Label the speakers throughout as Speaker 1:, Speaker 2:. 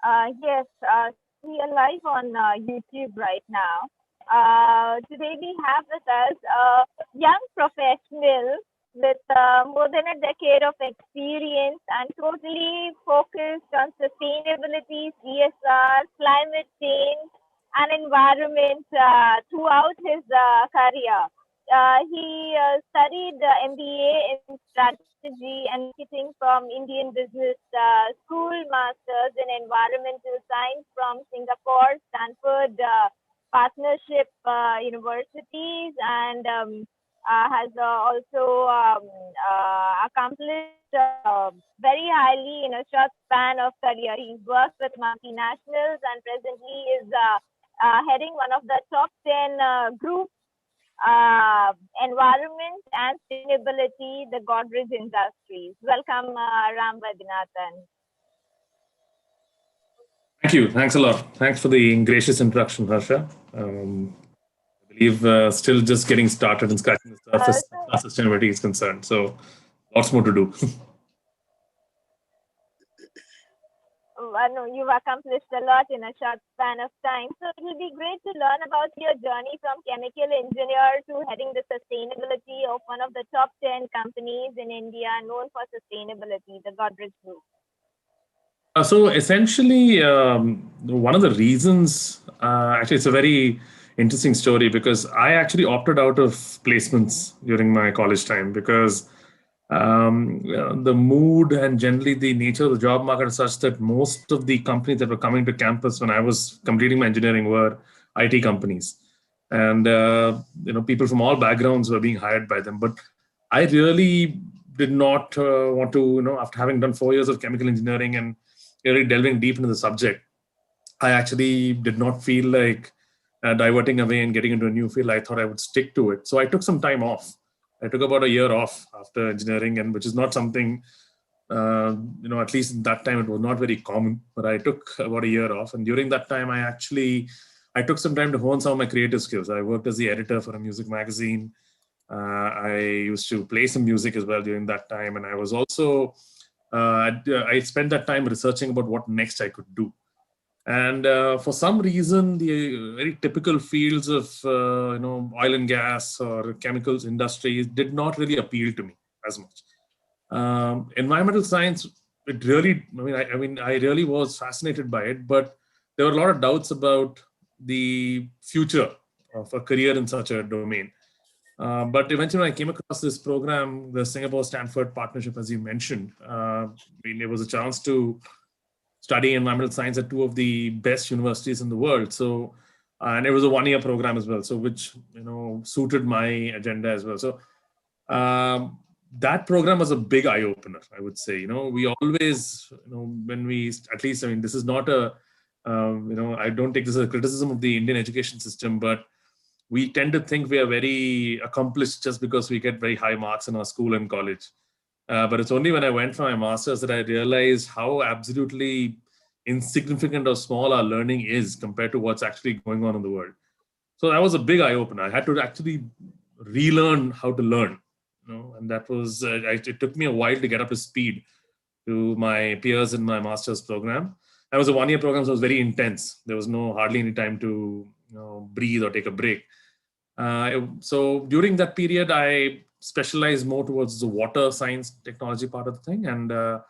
Speaker 1: Yes, we are live on YouTube right now. Today we have with us a young professional with more than a decade of experience and totally focused on sustainability, CSR, climate change, and environment throughout his career. He studied MBA in strategy and marketing from Indian Business School, Masters in Environmental Science from Singapore, Stanford Partnership Universities, and has also accomplished very highly in a short span of career. He's worked with multinationals and presently is heading one of the top 10 groups environment and sustainability, the Godrej Industries. Welcome, Ram Vaidyanathan.
Speaker 2: Thank you. Thanks a lot. Thanks for the gracious introduction, Harsha. I believe still just getting started and scratching the surface as far as sustainability is concerned. So lots more to do.
Speaker 1: No, you've accomplished a lot in a short span of time. So it will be great to learn about your journey from chemical engineer to heading the sustainability of one of the top 10 companies in India known for sustainability, the Godrej Group.
Speaker 2: So essentially, one of the reasons, actually, it's a very interesting story because I actually opted out of placements during my college time because the mood and generally the nature of the job market is such that most of the companies that were coming to campus when I was completing my engineering were IT companies, and people from all backgrounds were being hired by them. But I really did not want to, after having done 4 years of chemical engineering and really delving deep into the subject, I actually did not feel like diverting away and getting into a new field. I thought I would stick to it. So I took some time off. I took about a year off after engineering, and which is not something, at least in that time, it was not very common. But I took about a year off. And during that time, I took some time to hone some of my creative skills. I worked as the editor for a music magazine. I used to play some music as well during that time. And I was also, I spent that time researching about what next I could do. And for some reason, the very typical fields of oil and gas or chemicals industries did not really appeal to me as much. Environmental science, it really, I really was fascinated by it, but there were a lot of doubts about the future of a career in such a domain. But eventually, when I came across this program, the Singapore-Stanford partnership, as you mentioned, there was a chance to study environmental science at two of the best universities in the world. So, and it was a one-year program as well, so which suited my agenda as well. So that program was a big eye opener, I would say. We always, when we at least, this is not a, I don't take this as a criticism of the Indian education system, but we tend to think we are very accomplished just because we get very high marks in our school and college. But it's only when I went for my master's that I realized how absolutely insignificant or small our learning is compared to what's actually going on in the world. So that was a big eye opener. I had to actually relearn how to learn, and that was it took me a while to get up to speed to my peers in my master's program. That was a one-year program, so it was very intense. There was hardly any time to breathe or take a break. So during that period, I specialized more towards the water science technology part of the thing. And I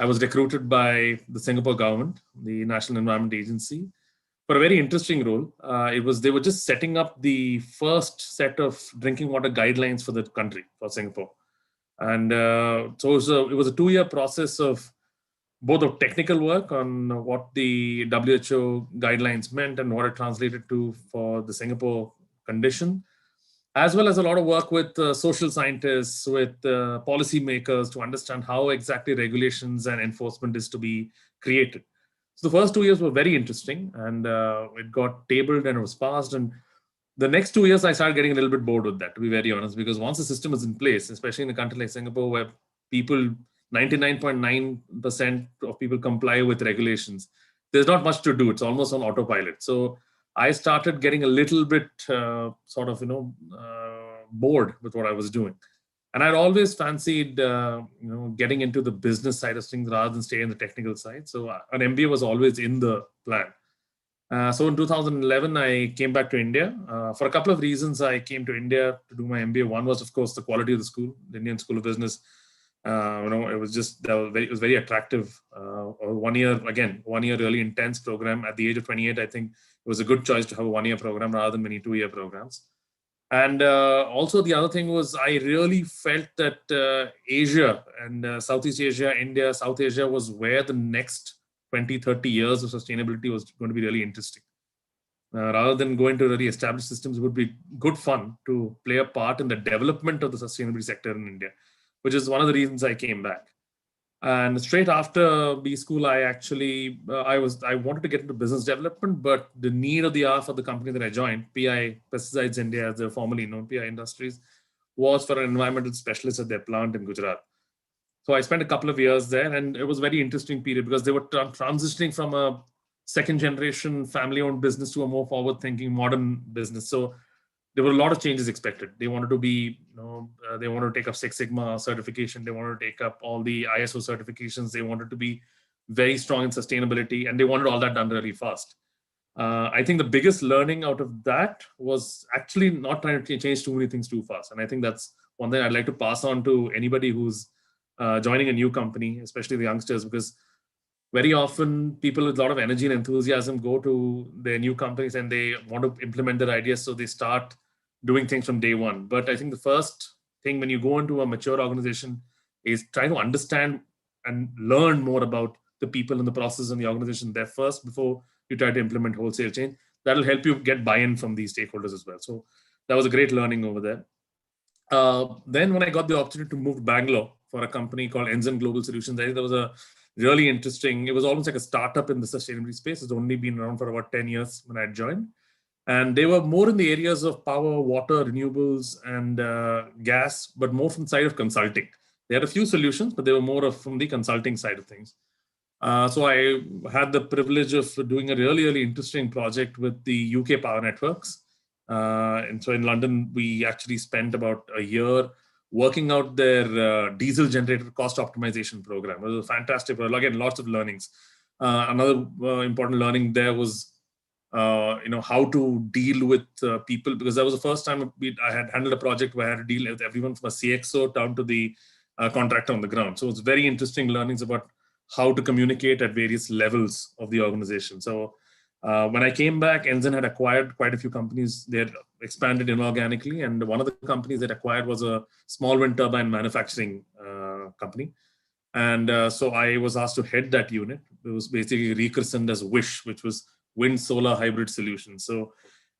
Speaker 2: was recruited by the Singapore government, the National Environment Agency, for a very interesting role. They were just setting up the first set of drinking water guidelines for the country, for Singapore. And so it was a 2-year process of both of technical work on what the WHO guidelines meant and what it translated to for the Singapore condition, as well as a lot of work with social scientists, with policymakers to understand how exactly regulations and enforcement is to be created. So the first 2 years were very interesting, and it got tabled and it was passed. And the next 2 years, I started getting a little bit bored with that, to be very honest, because once the system is in place, especially in a country like Singapore, where 99.9% of people comply with regulations, there's not much to do. It's almost on autopilot. So I started getting a little bit bored with what I was doing. And I'd always fancied, getting into the business side of things rather than stay in the technical side. So an MBA was always in the plan. So in 2011, I came back to India. For a couple of reasons, I came to India to do my MBA. One was, of course, the quality of the school, the Indian School of Business. It was just it was very attractive. 1 year, again, 1 year really intense program. At the age of 28, I think it was a good choice to have a 1 year program rather than many 2 year programs. And also the other thing was I really felt that Asia and Southeast Asia, India, South Asia was where the next 20, 30 years of sustainability was going to be really interesting. Rather than going to really established systems, it would be good fun to play a part in the development of the sustainability sector in India, which is one of the reasons I came back. And straight after B school, I actually I wanted to get into business development, but the need of the hour for the company that I joined, PI Pesticides India, as they're formerly known, PI Industries, was for an environmental specialist at their plant in Gujarat. So I spent a couple of years there, and it was a very interesting period because they were transitioning from a second generation family owned business to a more forward thinking modern business. So there were a lot of changes expected. They wanted to be, they wanted to take up Six Sigma certification. They wanted to take up all the ISO certifications. They wanted to be very strong in sustainability, and they wanted all that done really fast. I think the biggest learning out of that was actually not trying to change too many things too fast. And I think that's one thing I'd like to pass on to anybody who's joining a new company, especially the youngsters, because very often people with a lot of energy and enthusiasm go to their new companies and they want to implement their ideas, so they start doing things from day one. But I think the first thing when you go into a mature organization is try to understand and learn more about the people and the process and the organization there first before you try to implement wholesale change. That'll help you get buy-in from these stakeholders as well. So that was a great learning over there. Then when I got the opportunity to move to Bangalore for a company called Ensign Global Solutions, I think that was a really interesting, it was almost like a startup in the sustainability space. It's only been around for about 10 years when I joined. And they were more in the areas of power, water, renewables, and gas, but more from the side of consulting. They had a few solutions, but they were more from the consulting side of things. So I had the privilege of doing a really, really interesting project with the UK Power Networks. And so in London, we actually spent about a year working out their diesel generator cost optimization program. It was a fantastic, again, lots of learnings. Another important learning there was, how to deal with people, because that was the first time I had handled a project where I had to deal with everyone from a CXO down to the contractor on the ground. So it's very interesting learnings about how to communicate at various levels of the organization. So when I came back, Ensign had acquired quite a few companies. They had expanded inorganically, and one of the companies that acquired was a small wind turbine manufacturing company. And so I was asked to head that unit. It was basically rechristened as WISH, which was Wind Solar Hybrid Solutions. So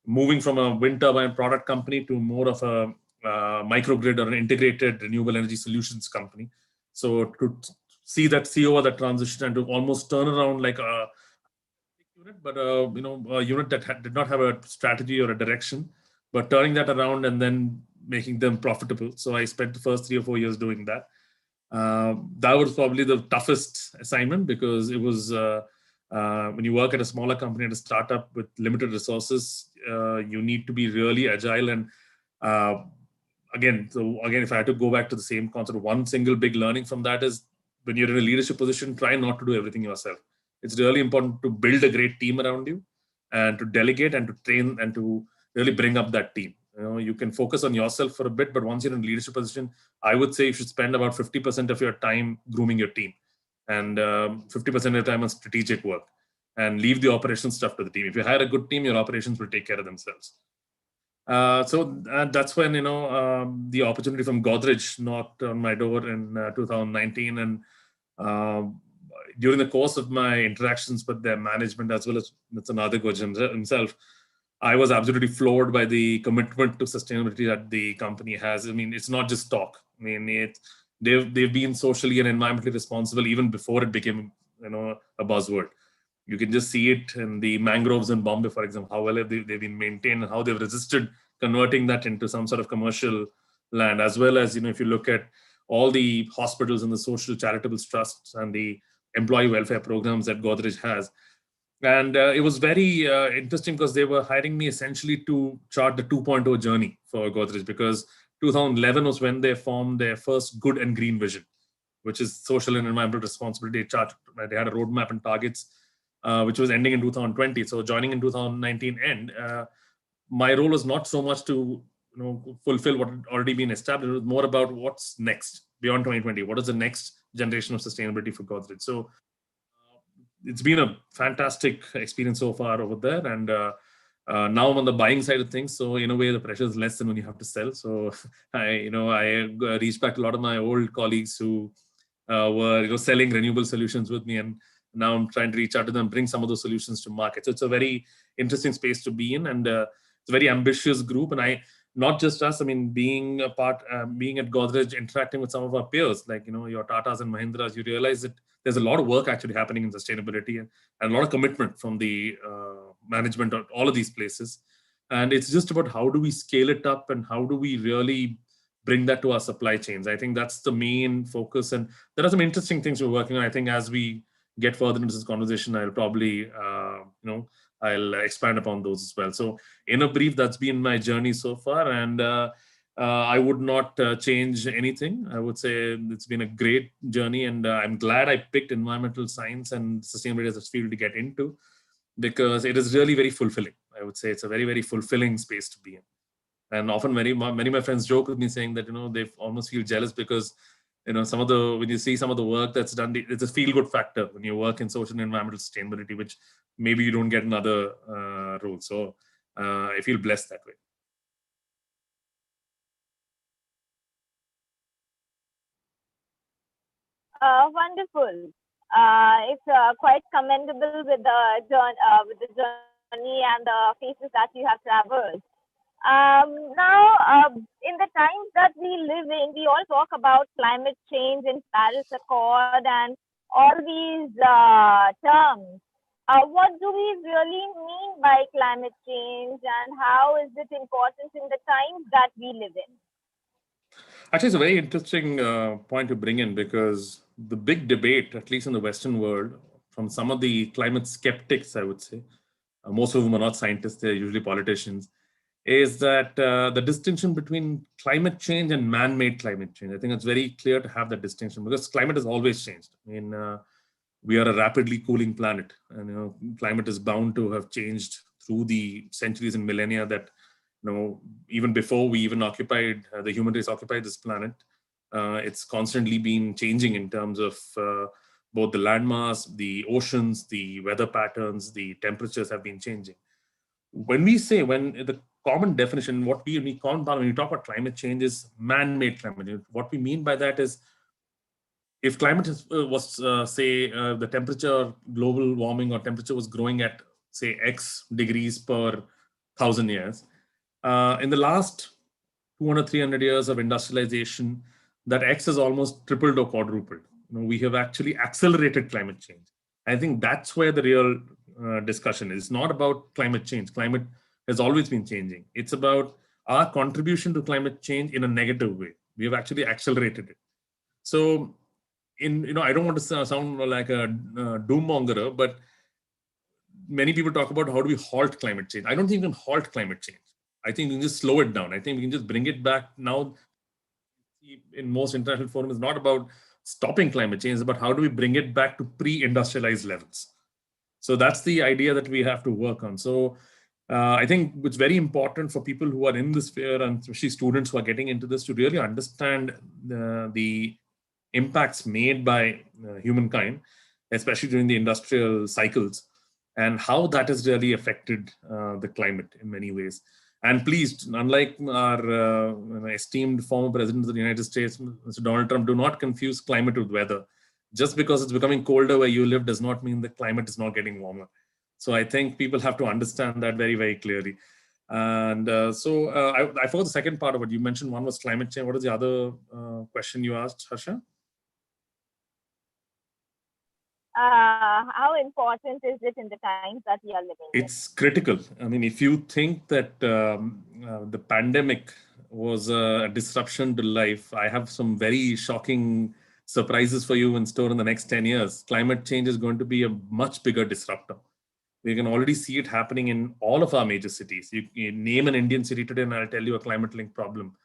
Speaker 2: moving from a wind turbine product company to more of a microgrid or an integrated renewable energy solutions company. So to see that over that transition and to almost turn around like a unit, but a unit that did not have a strategy or a direction, but turning that around and then making them profitable. So I spent the first 3 or 4 years doing that. That was probably the toughest assignment, because it was when you work at a smaller company, at a startup with limited resources, you need to be really agile. And again, if I had to go back to the same concept, one single big learning from that is when you're in a leadership position, try not to do everything yourself. It's really important to build a great team around you and to delegate and to train and to really bring up that team. You can focus on yourself for a bit, but once you're in a leadership position, I would say you should spend about 50% of your time grooming your team and 50% of your time on strategic work, and leave the operations stuff to the team. If you hire a good team, your operations will take care of themselves. So that's when the opportunity from Godrej knocked on my door in 2019, and during the course of my interactions with their management as well as Mr. Nadegoj himself, I was absolutely floored by the commitment to sustainability that the company has. I mean, it's not just talk. I mean, they've been socially and environmentally responsible even before it became a buzzword. You can just see it in the mangroves in Bombay, for example, how well they've been maintained and how they've resisted converting that into some sort of commercial land, as well as, if you look at all the hospitals and the social charitable trusts and the employee welfare programs that Godrej has. And it was very interesting because they were hiring me essentially to chart the 2.0 journey for Godrej, because 2011 was when they formed their first good and green vision, which is social and environmental responsibility chart. They had a roadmap and targets, which was ending in 2020. So joining in 2019 end, my role was not so much to fulfill what had already been established. It was more about what's next beyond 2020. What is the next generation of sustainability for Godrej? So it's been a fantastic experience so far over there, and now I'm on the buying side of things. So in a way, the pressure is less than when you have to sell. So I reached back to a lot of my old colleagues who were selling renewable solutions with me, and now I'm trying to reach out to them, bring some of those solutions to market. So it's a very interesting space to be in, and it's a very ambitious group. And not just us. I mean, being being at Godrej, interacting with some of our peers, like your Tatas and Mahindras, you realize that there's a lot of work actually happening in sustainability, and a lot of commitment from the management of all of these places. And it's just about how do we scale it up and how do we really bring that to our supply chains. I think that's the main focus. And there are some interesting things we're working on. I think as we get further into this conversation, I'll probably, I'll expand upon those as well. So in a brief, that's been my journey so far. And I would not change anything. I would say it's been a great journey, and I'm glad I picked environmental science and sustainability as a field to get into, because it is really very fulfilling. I would say it's a very, very fulfilling space to be in. And often many of my friends joke with me saying that, they almost feel jealous because, when you see some of the work that's done, it's a feel good factor when you work in social and environmental sustainability, which maybe you don't get in other roles. So I feel blessed that way.
Speaker 1: Wonderful. It's quite commendable with the journey and the phases that you have traversed. Now, in the times that we live in, we all talk about climate change and Paris Accord and all these terms. What do we really mean by climate change, and how is it important in the times that we live in?
Speaker 2: Actually, it's a very interesting point to bring in, because the big debate, at least in the Western world, from some of the climate skeptics, I would say, most of whom are not scientists, they're usually politicians, is that the distinction between climate change and man-made climate change. I think it's very clear to have that distinction, because climate has always changed. I mean, we are a rapidly cooling planet, and climate is bound to have changed through the centuries and millennia that even before we even occupied the human race occupied this planet. It's constantly been changing in terms of both the landmass, the oceans, the weather patterns, the temperatures have been changing. When the common definition, what we common when we talk about climate change is man-made climate change. What we mean by that is, if climate was, say, the temperature, global warming or temperature was growing at, say, X degrees per 1,000 years, in the last 200, 300 years of industrialization, that X has almost tripled or quadrupled. We have actually accelerated climate change. I think that's where the real discussion is. It's not about climate change. Climate has always been changing. It's about our contribution to climate change in a negative way. We have actually accelerated it. So, I don't want to sound like a doom mongerer, but many people talk about how do we halt climate change. I don't think we can halt climate change. I think we can just slow it down. I think we can just bring it back. Now, in most international forums, it's not about stopping climate change, it's about how do we bring it back to pre-industrialized levels. So that's the idea that we have to work on. So I think it's very important for people who are in this sphere, and especially students who are getting into this, to really understand the impacts made by humankind, especially during the industrial cycles, and how that has really affected the climate in many ways. And please, unlike our esteemed former president of the United States, Mr. Donald Trump, do not confuse climate with weather. Just because it's becoming colder where you live does not mean the climate is not getting warmer. So I think people have to understand that very, very clearly. And I forgot the second part of it. You mentioned one was climate change. What is the other question you asked, Harsha?
Speaker 1: How important is it in the times that we are living in?
Speaker 2: It's critical. I mean, if you think that the pandemic was a disruption to life, I have some very shocking surprises for you in store in the next 10 years. Climate change is going to be a much bigger disruptor. We can already see it happening in all of our major cities. You name an Indian city today, and I'll tell you a climate-linked problem.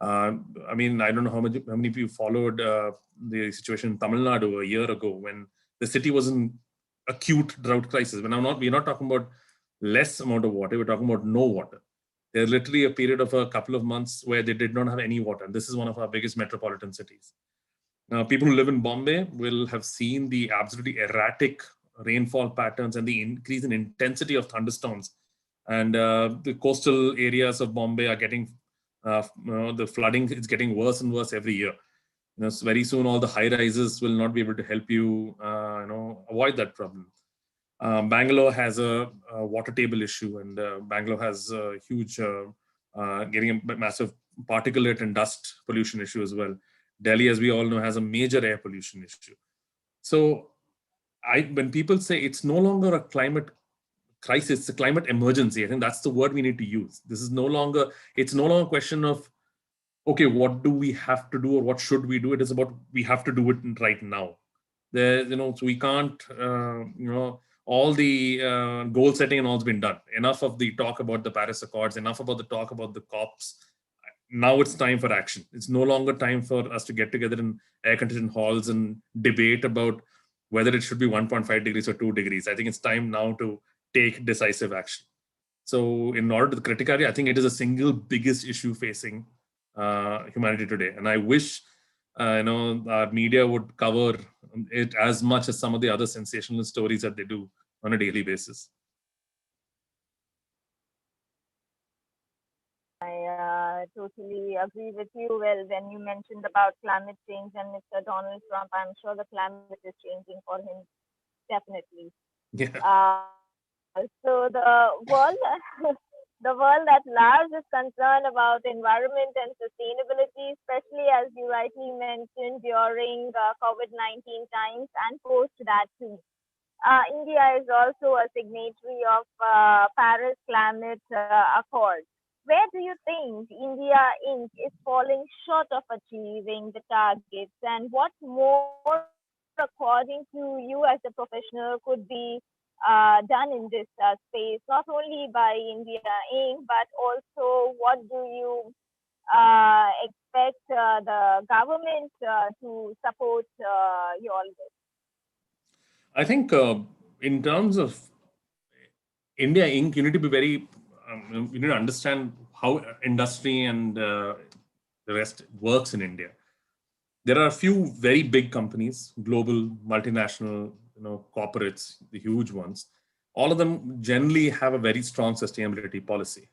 Speaker 2: Uh, I mean, I don't know how many of you followed the situation in Tamil Nadu a year ago when the city was in acute drought crisis. We're not talking about less amount of water. We're talking about no water. There's literally a period of a couple of months where they did not have any water. And this is one of our biggest metropolitan cities. Now, people who live in Bombay will have seen the absolutely erratic rainfall patterns and the increase in intensity of thunderstorms. And the coastal areas of Bombay are getting, the flooding is getting worse and worse every year. So very soon, all the high rises will not be able to help you, avoid that problem. Bangalore has a water table issue, and Bangalore has a huge, getting a massive particulate and dust pollution issue as well. Delhi, as we all know, has a major air pollution issue. So, when people say it's no longer a climate crisis, it's a climate emergency, I think that's the word we need to use. It's no longer a question of, okay, what do we have to do or what should we do? It is about we have to do it right now. So we can't, all the goal setting and all's been done. Enough of the talk about the Paris Accords, enough about the talk about the COPs. Now it's time for action. It's no longer time for us to get together in air-conditioned halls and debate about whether it should be 1.5 degrees or 2 degrees. I think it's time now to take decisive action. So, in order to critically, I think it is a single biggest issue facing humanity today. And I wish, our media would cover it as much as some of the other sensational stories that they do on a daily basis.
Speaker 1: I totally agree with you. Well, when you mentioned about climate change and Mr. Donald Trump, I'm sure the climate is changing for him, definitely.
Speaker 2: Yeah.
Speaker 1: So the world, the world at large is concerned about environment and sustainability, especially as you rightly mentioned during COVID-19 times and post that too. India is also a signatory of Paris Climate Accord. Where do you think India Inc. is falling short of achieving the targets, and what more, according to you as a professional, could be done in this space, not only by India Inc., but also what do you expect the government to support you all with?
Speaker 2: I think in terms of India Inc., you need to be very, you need to understand how industry and the rest works in India. There are a few very big companies, global, multinational, corporates, the huge ones. All of them generally have a very strong sustainability policy.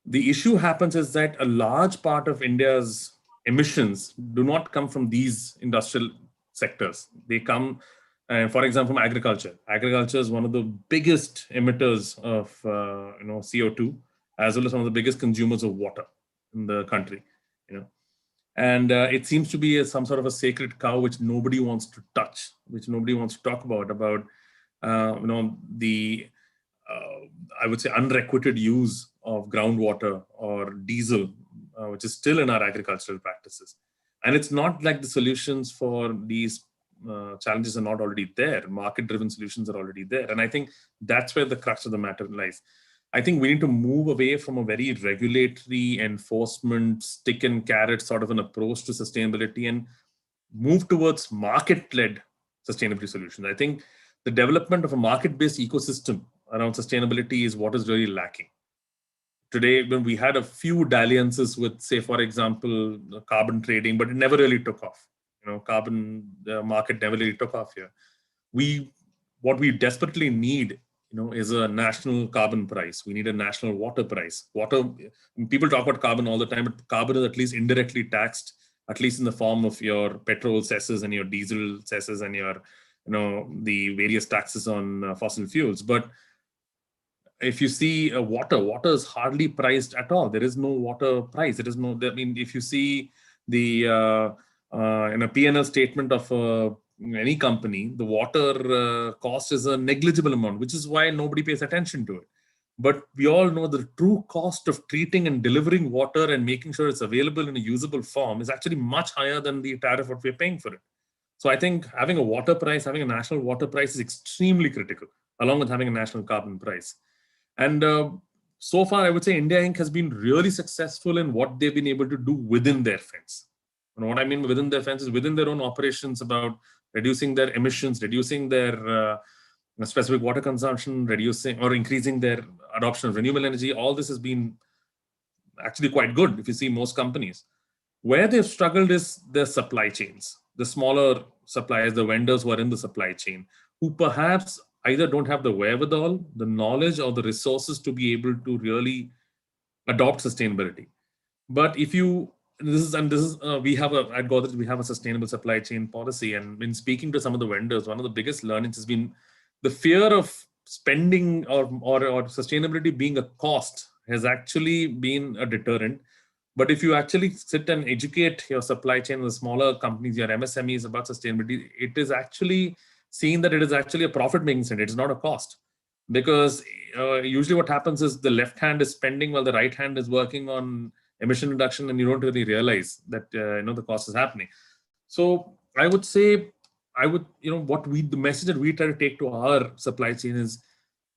Speaker 2: The issue happens is that a large part of India's emissions do not come from these industrial sectors. They come, for example, from agriculture. Agriculture is one of the biggest emitters of CO2, as well as one of the biggest consumers of water in the country. And it seems to be some sort of a sacred cow which nobody wants to touch, which nobody wants to talk about the I would say unrequited use of groundwater or diesel, which is still in our agricultural practices. And it's not like the solutions for these challenges are not already there. Market-driven solutions are already there. And I think that's where the crux of the matter lies. I think we need to move away from a very regulatory enforcement, stick and carrot sort of an approach to sustainability and move towards market-led sustainability solutions. I think the development of a market-based ecosystem around sustainability is what is really lacking. Today, when we had a few dalliances with, say, for example, carbon trading, but it never really took off. Carbon market never really took off here. What we desperately need, is a national carbon price. We need a national water price. People talk about carbon all the time, but carbon is at least indirectly taxed, at least in the form of your petrol cesses and your diesel cesses and your, the various taxes on fossil fuels. But if you see water is hardly priced at all. There is no water price. There is no. I mean, if you see the in a P&L statement of any company, the water cost is a negligible amount, which is why nobody pays attention to it. But we all know the true cost of treating and delivering water and making sure it's available in a usable form is actually much higher than the tariff what we're paying for it. So I think having a water price, having a national water price is extremely critical, along with having a national carbon price. And so far, I would say India Inc. has been really successful in what they've been able to do within their fence. And what I mean within their fence is within their own operations about reducing their emissions, reducing their specific water consumption, reducing or increasing their adoption of renewable energy. All this has been actually quite good if you see most companies. Where they've struggled is the supply chains, the smaller suppliers, the vendors who are in the supply chain, who perhaps either don't have the wherewithal, the knowledge, or the resources to be able to really adopt sustainability. But if you this is we have a at Godrej we have a sustainable supply chain policy, and in speaking to some of the vendors, one of the biggest learnings has been the fear of spending or sustainability being a cost has actually been a deterrent. But if you actually sit and educate your supply chain, the smaller companies, your MSMEs about sustainability, it is actually seen that it is actually a profit making center. It's not a cost, because usually what happens is the left hand is spending while the right hand is working on emission reduction, and you don't really realize that the cost is happening. So I would say, what the message that we try to take to our supply chain is,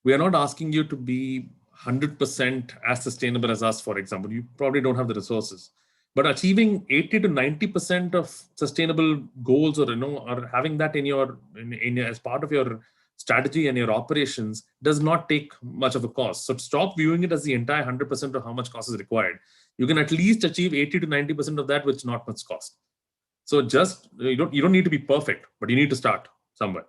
Speaker 2: we are not asking you to be 100% as sustainable as us. For example, you probably don't have the resources, but achieving 80 to 90% of sustainable goals, or having that as part of your strategy and your operations, does not take much of a cost. So stop viewing it as the entire 100% of how much cost is required. You can at least achieve 80 to 90% of that with not much cost. So just you don't need to be perfect, but you need to start somewhere.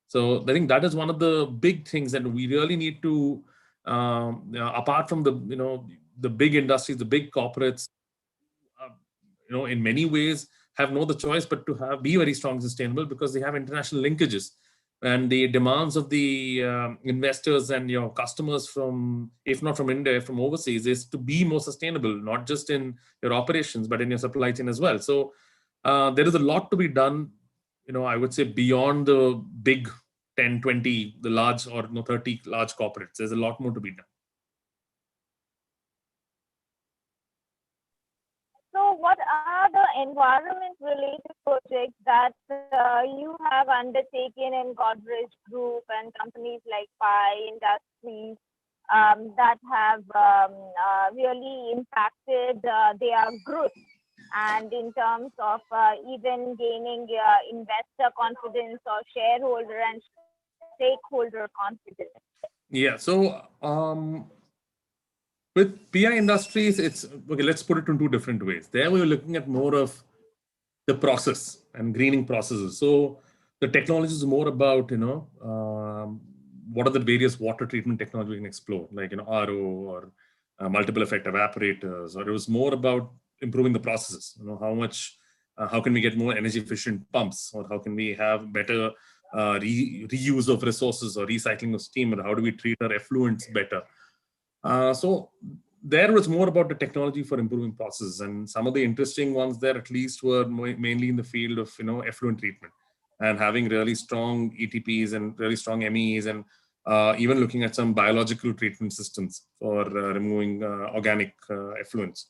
Speaker 2: So I think that is one of the big things that we really need to, apart from the big industries, the big corporates, uh, in many ways have no the choice but to be very strong sustainable, because they have international linkages, and the demands of the investors and your customers from, if not from India, from overseas, is to be more sustainable, not just in your operations but in your supply chain as well. So there is a lot to be done, I would say, beyond the big 10, 20, the large, or 30 large corporates. There's a lot more to be done.
Speaker 1: So, what are the environment-related projects that you have undertaken in Godrej Group and companies like Pi Industries that have really impacted their growth, and in terms of even gaining investor confidence or shareholder and stakeholder confidence?
Speaker 2: Yeah. So with PI Industries, it's okay. Let's put it in two different ways. There, we were looking at more of the process and greening processes. So the technology is more about what are the various water treatment technology we can explore, like RO or multiple effect evaporators, or it was more about improving the processes. How can we get more energy efficient pumps, or how can we have better reuse of resources or recycling of steam, or how do we treat our effluents better. So there was more about the technology for improving processes, and some of the interesting ones there, at least, were mainly in the field of effluent treatment, and having really strong ETPs and really strong MEs, and even looking at some biological treatment systems for removing organic effluents.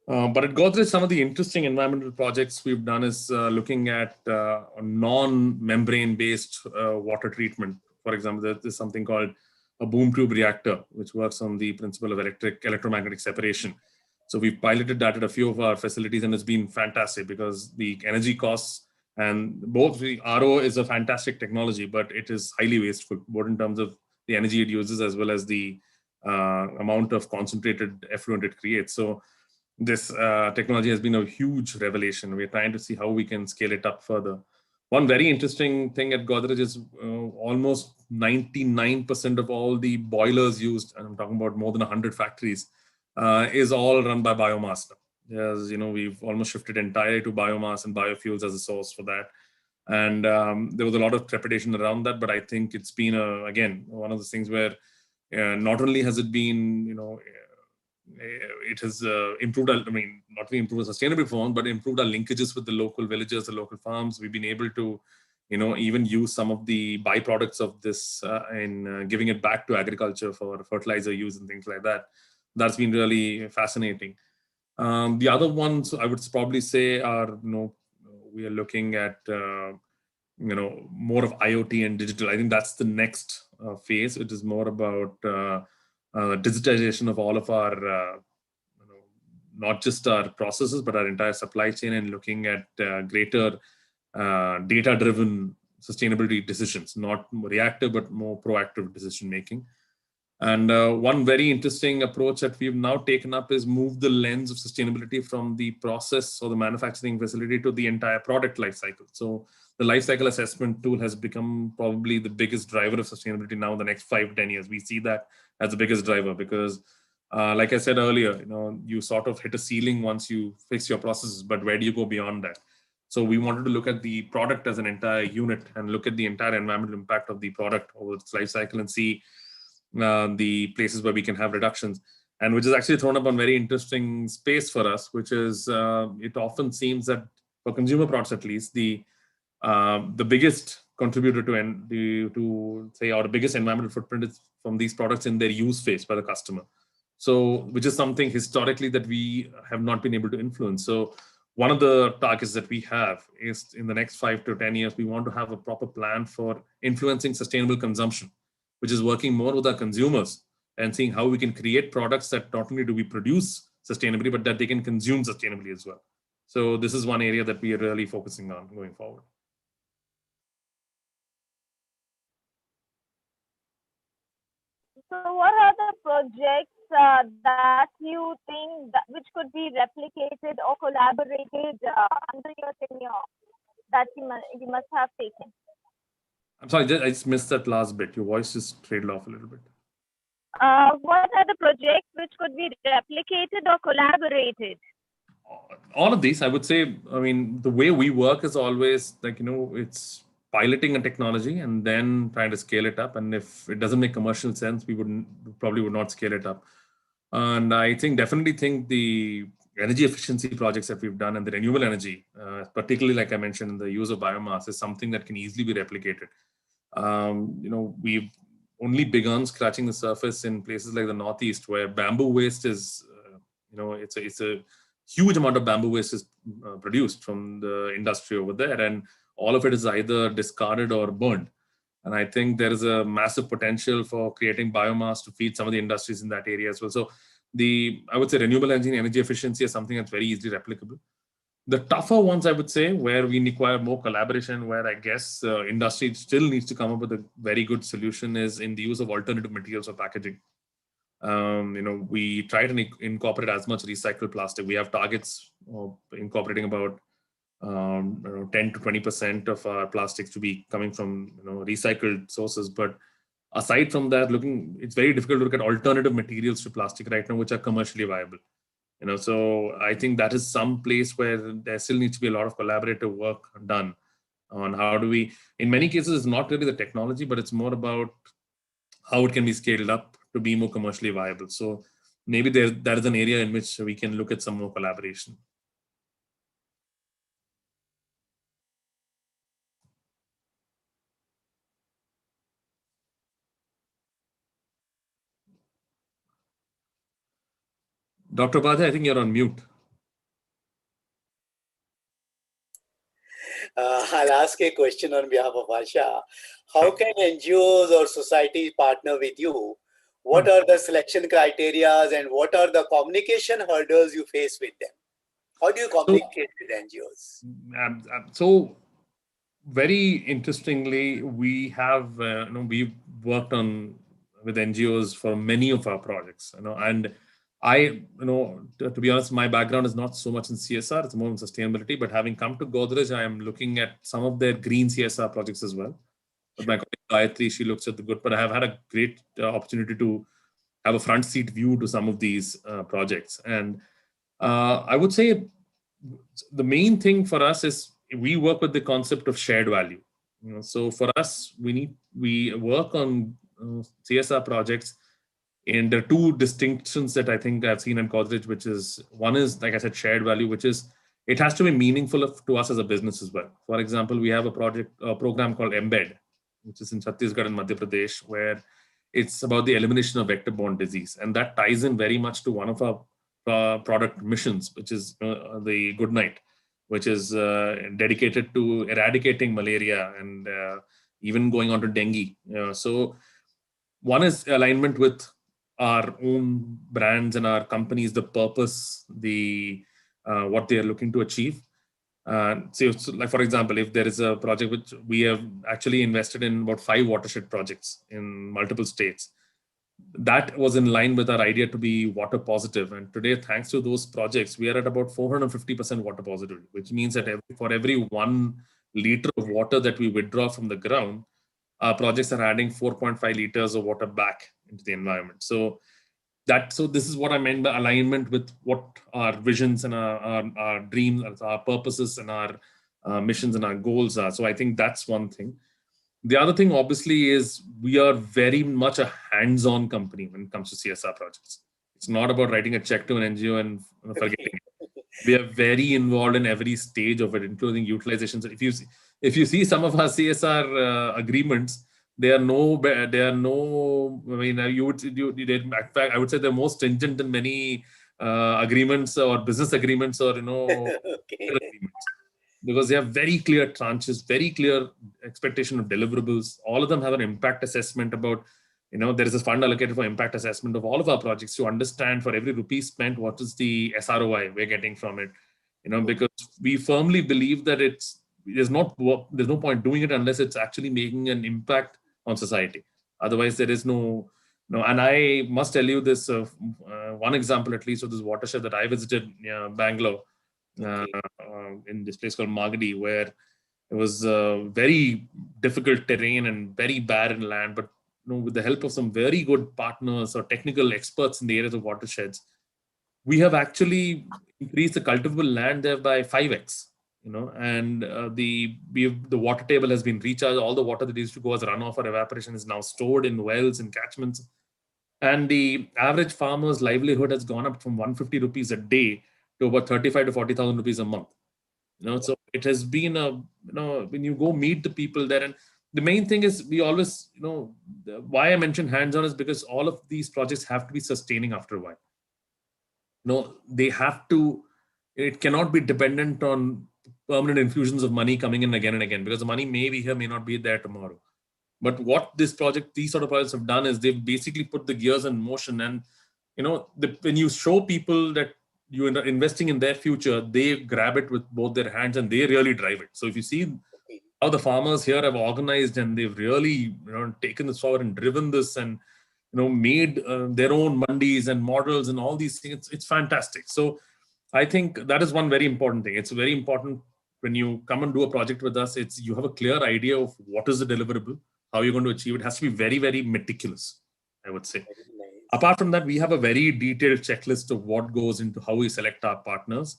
Speaker 2: But at Godrej, some of the interesting environmental projects we've done is looking at non-membrane based water treatment. For example, there's something called a boom tube reactor, which works on the principle of electromagnetic separation. So we've piloted that at a few of our facilities, and it's been fantastic, because the energy costs, and both the RO is a fantastic technology, but it is highly wasteful, both in terms of the energy it uses as well as the amount of concentrated effluent it creates. So this technology has been a huge revelation. We're trying to see how we can scale it up further. One very interesting thing at Godrej is almost 99% of all the boilers used, and I'm talking about more than 100 factories, is all run by biomass now. As we've almost shifted entirely to biomass and biofuels as a source for that. And there was a lot of trepidation around that, but I think it's been, again, one of those things where not only has it been, it has improved our, not only improved our sustainable performance, but improved our linkages with the local villages, the local farms. We've been able to, even use some of the byproducts of this in giving it back to agriculture for fertilizer use and things like that. That's been really fascinating. The other ones I would probably say are, we are looking at, more of IoT and digital. I think that's the next phase. It is more about digitization of all of our, not just our processes, but our entire supply chain, and looking at greater data-driven sustainability decisions, not reactive, but more proactive decision making. And one very interesting approach that we've now taken up is move the lens of sustainability from the process or the manufacturing facility to the entire product life cycle. So the life cycle assessment tool has become probably the biggest driver of sustainability now in the next 5-10 years. We see that as the biggest driver because, like I said earlier, you sort of hit a ceiling once you fix your processes, but where do you go beyond that? So we wanted to look at the product as an entire unit and look at the entire environmental impact of the product over its life cycle and see the places where we can have reductions, and which is actually thrown up on very interesting space for us, which is it often seems that for consumer products at least, the biggest contributor to say, or the biggest environmental footprint is from these products in their use phase by the customer. So, which is something historically that we have not been able to influence. So, one of the targets that we have is in the next 5 to 10 years, we want to have a proper plan for influencing sustainable consumption, which is working more with our consumers and seeing how we can create products that not only do we produce sustainably, but that they can consume sustainably as well. So this is one area that we are really focusing on going forward.
Speaker 1: So what are the projects that you think that which could be replicated or collaborated under your tenure that you must have taken?
Speaker 2: I'm sorry, I just missed that last bit. Your voice just trailed off a little bit.
Speaker 1: What are the projects which could be replicated or collaborated?
Speaker 2: All of these, I would say, I mean, the way we work is always like, it's piloting a technology and then trying to scale it up. And if it doesn't make commercial sense, we probably would not scale it up. And I definitely think the energy efficiency projects that we've done and the renewable energy, particularly like I mentioned, the use of biomass is something that can easily be replicated. We've only begun scratching the surface in places like the Northeast, where bamboo waste is, it's a huge amount of bamboo waste is produced from the industry over there, and all of it is either discarded or burned. And I think there is a massive potential for creating biomass to feed some of the industries in that area as well. So I would say renewable energy and energy efficiency is something that's very easily replicable. The tougher ones, I would say, where we require more collaboration, where I guess industry still needs to come up with a very good solution, is in the use of alternative materials for packaging. We try to incorporate as much recycled plastic. We have targets of incorporating about 10 to 20% of our plastics to be coming from recycled sources. But aside from that, it's very difficult to look at alternative materials to plastic right now, which are commercially viable. So I think that is some place where there still needs to be a lot of collaborative work done on how do we, in many cases, it's not really the technology, but it's more about how it can be scaled up to be more commercially viable. So maybe that is an area in which we can look at some more collaboration. Dr. Bhaja, I think you're on mute.
Speaker 3: I'll ask a question on behalf of Asha. How can NGOs or society partner with you? What are the selection criteria and what are the communication hurdles you face with them? How do you communicate with NGOs?
Speaker 2: So very interestingly, we have we've worked with NGOs for many of our projects, and to be honest, my background is not so much in CSR, it's more in sustainability, but having come to Godrej, I am looking at some of their green CSR projects as well. But my colleague Gayatri, she looks at the good, but I have had a great opportunity to have a front seat view to some of these projects. And I would say the main thing for us is we work with the concept of shared value. So for us, we work on CSR projects, and there are two distinctions that I think I've seen in Godrej, which is, one is, like I said, shared value, which is it has to be meaningful to us as a business as well. For example, we have a program called Embed, which is in Chhattisgarh and Madhya Pradesh, where it's about the elimination of vector-borne disease. And that ties in very much to one of our product missions, which is the Good Night, which is dedicated to eradicating malaria and even going on to dengue. So one is alignment with our own brands and our companies, the purpose, the what they are looking to achieve. So, like for example, if there is a project which we have actually invested in about 5 watershed projects in multiple states, that was in line with our idea to be water positive. And today, thanks to those projects, we are at about 450% water positivity, which means that for every 1 liter of water that we withdraw from the ground, our projects are adding 4.5 liters of water back into the environment. So this is what I meant by alignment with what our visions and our dreams, our purposes and our missions and our goals are. So I think that's one thing. The other thing, obviously, is we are very much a hands-on company when it comes to CSR projects. It's not about writing a check to an NGO and forgetting it. We are very involved in every stage of it, including utilizations. If you see some of our CSR agreements, they are no. I mean, in fact, I would say they're more stringent than many agreements or business agreements or
Speaker 3: Okay.
Speaker 2: agreements, because they have very clear tranches, very clear expectation of deliverables. All of them have an impact assessment about, there is a fund allocated for impact assessment of all of our projects to understand for every rupee spent, what is the SROI we're getting from it. Because we firmly believe that there's no point doing it unless it's actually making an impact on society. Otherwise, there is no. And I must tell you this one example at least of this watershed that I visited, Bangalore, uh,
Speaker 3: Okay.
Speaker 2: in this place called Magadi, where it was very difficult terrain and very barren land. But with the help of some very good partners or technical experts in the areas of watersheds, we have actually increased the cultivable land there by 5x. And the water table has been recharged. All the water that used to go as runoff or evaporation is now stored in wells and catchments. And the average farmer's livelihood has gone up from 150 rupees a day to about 35 to 40,000 rupees a month. So it has been when you go meet the people there, and the main thing is we always, why I mentioned hands-on is because all of these projects have to be sustaining after a while. They have to, it cannot be dependent on permanent infusions of money coming in again and again, because the money may be here, may not be there tomorrow. But what these sort of projects have done is they've basically put the gears in motion. And, when you show people that you are investing in their future, they grab it with both their hands and they really drive it. So if you see how the farmers here have organized and they've really, taken this forward and driven this and, made their own mandis and models and all these things, it's fantastic. So I think that is one very important thing. It's very important when you come and do a project with us, you have a clear idea of what is the deliverable, how you're going to achieve it. It has to be very, very meticulous, I would say.
Speaker 3: Very nice.
Speaker 2: Apart from that, we have a very detailed checklist of what goes into how we select our partners.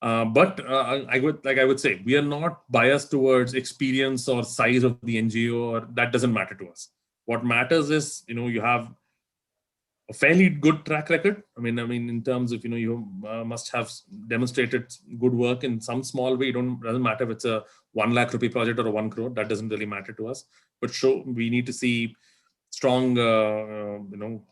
Speaker 2: But I would say we are not biased towards experience or size of the NGO, or that doesn't matter to us. What matters is, you have a fairly good track record. I mean, in terms of, you must have demonstrated good work in some small way. Doesn't matter if it's a 1 lakh rupee project or a 1 crore. That doesn't really matter to us. But we need to see strong,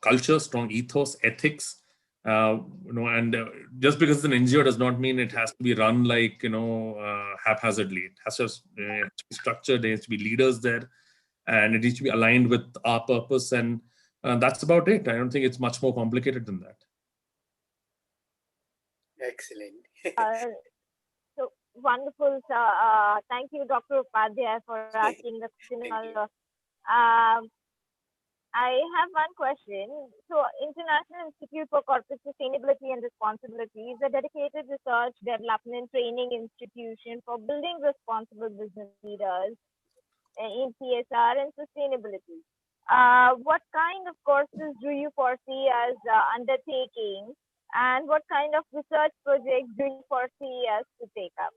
Speaker 2: culture, strong ethos, ethics. And just because it's an NGO does not mean it has to be run like, haphazardly. It has to be structured. There needs to be leaders there, and it needs to be aligned with our purpose. And that's about it. I don't think it's much more complicated than that.
Speaker 3: Excellent.
Speaker 1: So wonderful, sir. Thank you, Dr. Upadhyay, for asking the question.
Speaker 3: Thank you.
Speaker 1: I have one question. So, International Institute for Corporate Sustainability and Responsibility is a dedicated research, development, training institution for building responsible business leaders in CSR and sustainability. What kind of courses do you foresee as undertaking, and what kind of research projects do you foresee us to take up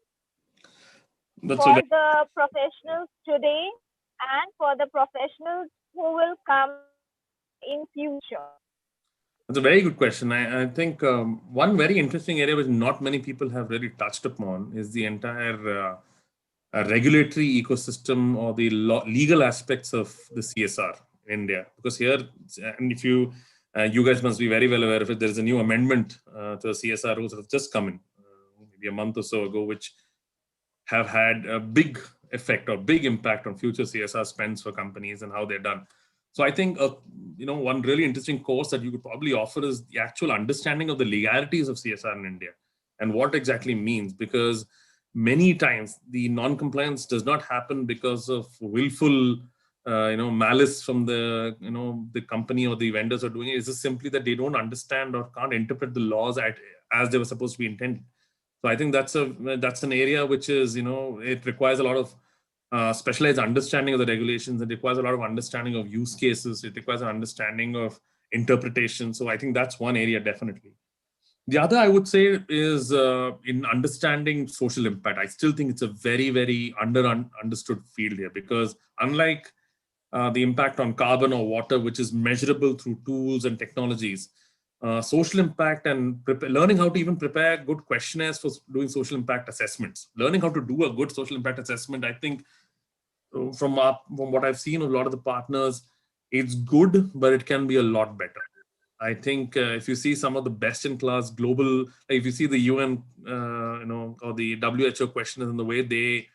Speaker 1: for the professionals today and for the professionals who will come in future?
Speaker 2: That's a very good question. I think one very interesting area which not many people have really touched upon is the entire regulatory ecosystem or the legal aspects of the CSR in India. Because here, and if you guys must be very well aware of it, there's a new amendment to the CSR rules that have just come in maybe a month or so ago, which have had a big effect or big impact on future CSR spends for companies and how they're done. So I think one really interesting course that you could probably offer is the actual understanding of the legalities of CSR in India and what exactly means, because many times the non-compliance does not happen because of willful malice from the company or the vendors are doing it. It's just simply that they don't understand or can't interpret the laws as they were supposed to be intended. So I think that's an area which is, it requires a lot of specialized understanding of the regulations. It requires a lot of understanding of use cases. It requires an understanding of interpretation. So I think that's one area definitely. The other I would say is in understanding social impact. I still think it's a very, very understood field here, because unlike the impact on carbon or water, which is measurable through tools and technologies, social impact and learning how to even prepare good questionnaires for doing social impact assessments, learning how to do a good social impact assessment, I think from what I've seen of a lot of the partners, it's good, but it can be a lot better. I think if you see some of the best in class global, like if you see the UN, or the WHO questionnaires and the way the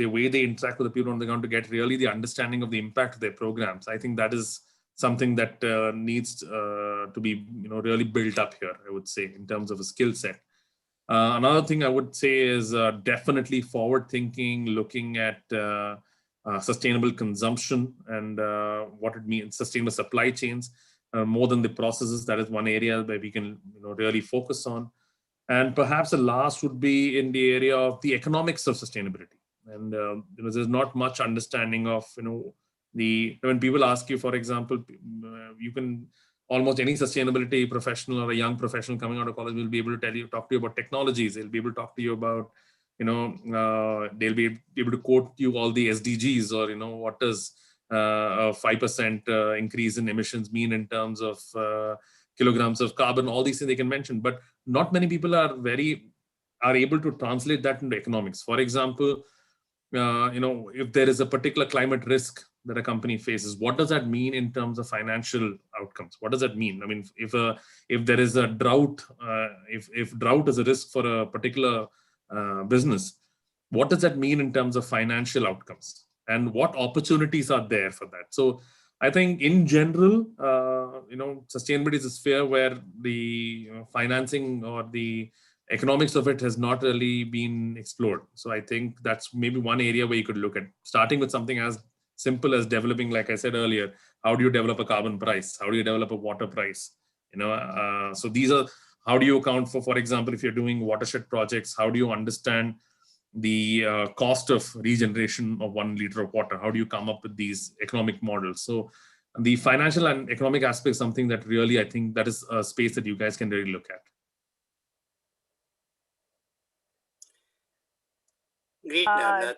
Speaker 2: way they interact with the people on the ground to get really the understanding of the impact of their programs, I think that is something that needs to be really built up here, I would say, in terms of a skill set. Another thing I would say is definitely forward thinking, looking at sustainable consumption and what it means, sustainable supply chains, more than the processes. That is one area where we can really focus on. And perhaps the last would be in the area of the economics of sustainability. And there's not much understanding of when people ask you, for example, you can almost any sustainability professional or a young professional coming out of college will be able to talk to you about technologies. They'll be able to talk to you about, they'll be able to quote you all the SDGs, or what does a 5% increase in emissions mean in terms of kilograms of carbon, all these things they can mention. But not many people are able to translate that into economics. For example, if there is a particular climate risk that a company faces, what does that mean in terms of financial outcomes? What does that mean? I mean, if there is a drought, if drought is a risk for a particular business, what does that mean in terms of financial outcomes? And what opportunities are there for that? So I think in general, sustainability is a sphere where the financing or the economics of it has not really been explored. So I think that's maybe one area where you could look at, starting with something as simple as developing, like I said earlier, how do you develop a carbon price? How do you develop a water price? So these are, how do you account for example, if you're doing watershed projects, how do you understand the cost of regeneration of 1 liter of water? How do you come up with these economic models? So the financial and economic aspect is something that really, I think that is a space that you guys can really look at.
Speaker 3: Great,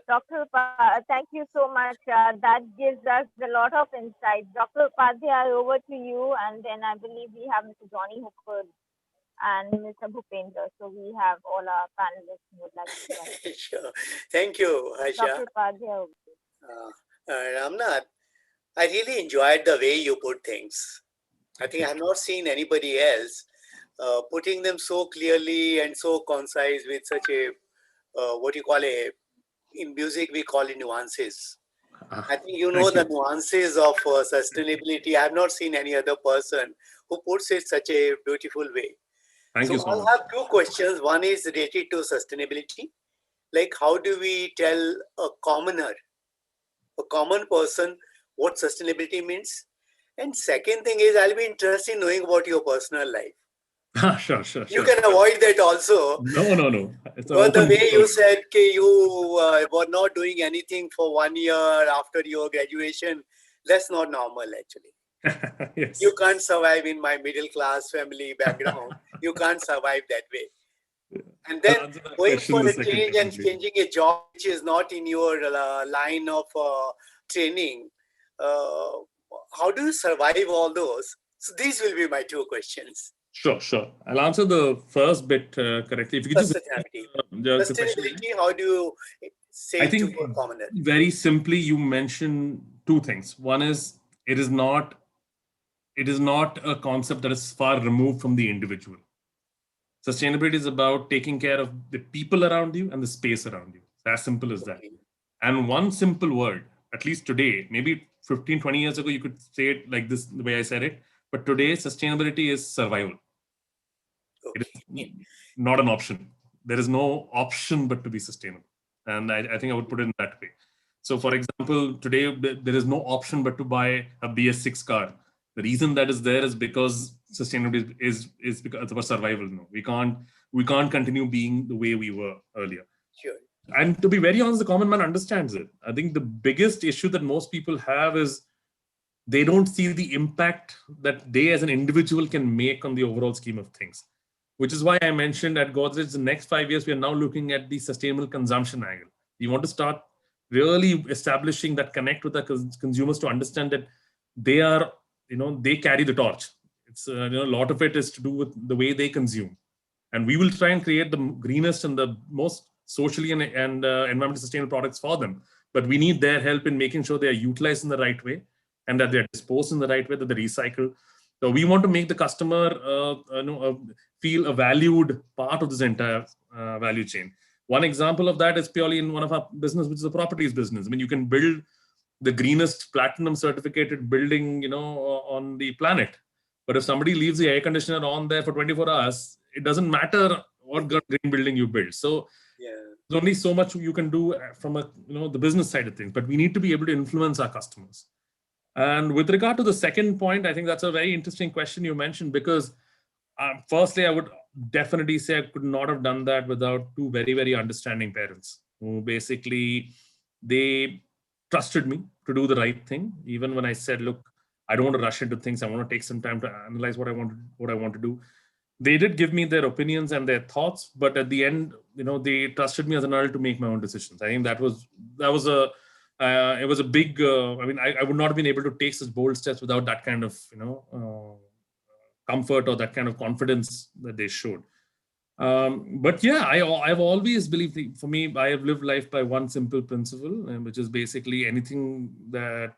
Speaker 1: Dr. Thank you so much. That gives us a lot of insights. Dr. Upadhyay, over to you. And then I believe we have Mr. Johnny Hooper and Mr. Bhupendra. So we have all our panelists who would like to question.
Speaker 3: Sure. Thank you, Harsha.
Speaker 1: Dr. Upadhyay.
Speaker 3: Ramnath, I really enjoyed the way you put things. I think I have not seen anybody else putting them so clearly and so concise with such a, what you call in music, we call it nuances. I think the nuances of sustainability. I have not seen any other person who puts it such a beautiful way.
Speaker 2: Thank you so much.
Speaker 3: I'll have two questions. One is related to sustainability. Like, how do we tell a common person what sustainability means? And second thing is, I'll be interested in knowing about your personal life.
Speaker 2: Sure.
Speaker 3: You can avoid that also.
Speaker 2: No.
Speaker 3: But the way you said you were not doing anything for 1 year after your graduation, that's not normal actually.
Speaker 2: Yes.
Speaker 3: You can't survive in my middle class family background. You can't survive that way. And then going for a change and changing a job which is not in your line of training, how do you survive all those? So these will be my two questions.
Speaker 2: Sure. I'll answer the first bit correctly. If you could just
Speaker 3: sustainability, how do you say
Speaker 2: I think
Speaker 3: to a commoner?
Speaker 2: Very simply, you mentioned two things. One is it is not a concept that is far removed from the individual. Sustainability is about taking care of the people around you and the space around you. It's as simple as that. And one simple word, at least today, maybe 15, 20 years ago, you could say it like this, the way I said it. But today, sustainability is survival. It is
Speaker 3: Okay.
Speaker 2: not an option. There is no option but to be sustainable. And I think I would put it in that way. So, for example, today there is no option but to buy a BS6 car. The reason that is there is because sustainability is because it's about survival. No, we can't continue being the way we were earlier.
Speaker 3: Sure.
Speaker 2: And to be very honest, the common man understands it. I think the biggest issue that most people have is they don't see the impact that they as an individual can make on the overall scheme of things, which is why I mentioned at Godrej, the next 5 years, we are now looking at the sustainable consumption angle. We want to start really establishing that connect with the consumers to understand that they are, they carry the torch. It's, a lot of it is to do with the way they consume. And we will try and create the greenest and the most socially and environmentally sustainable products for them. But we need their help in making sure they are utilized in the right way and that they're disposed in the right way, that they recycle. So we want to make the customer feel a valued part of this entire value chain. One example of that is purely in one of our business, which is the properties business. I mean, you can build the greenest platinum certificated building, on the planet. But if somebody leaves the air conditioner on there for 24 hours, it doesn't matter what green building you build. So
Speaker 3: Yeah.
Speaker 2: there's only so much you can do from the business side of things, but we need to be able to influence our customers. And with regard to the second point, I think that's a very interesting question you mentioned, because firstly, I would definitely say I could not have done that without two very, very understanding parents who basically, they trusted me to do the right thing. Even when I said, look, I don't want to rush into things. I want to take some time to analyze what I want to do. They did give me their opinions and their thoughts, but at the end, they trusted me as an adult to make my own decisions. I think that was a it was a big. I mean, I would not have been able to take such bold steps without that kind of comfort or that kind of confidence that they showed. But yeah, I've always believed. For me, I have lived life by one simple principle, which is basically anything that